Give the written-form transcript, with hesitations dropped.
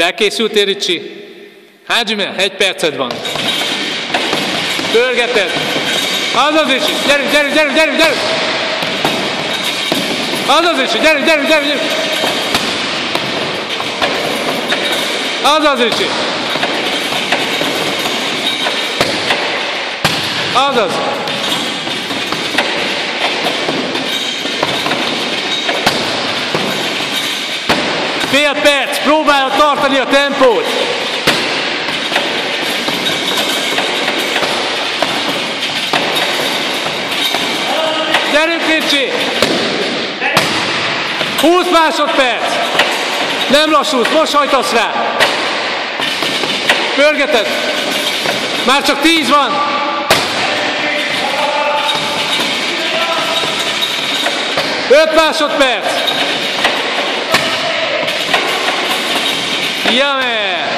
Elkészültél, Ricsi? Házsime, 1 perced van. Pörgeted. Azaz, Ricsi, gyerünk, gyerünk, gyerünk, gyerünk, gyerünk! Azaz, Ricsi, gyerünk, gyerünk, gyerünk, gyerünk! Azaz, Ricsi! Azaz! Fél perc, próbálja tartani a tempót! Gyerünk, Ricsi! 20 másodperc! Nem lassulsz, most hajtasz rá! Pörgeted! Már csak 10 van! Öt másodperc! Ja, man!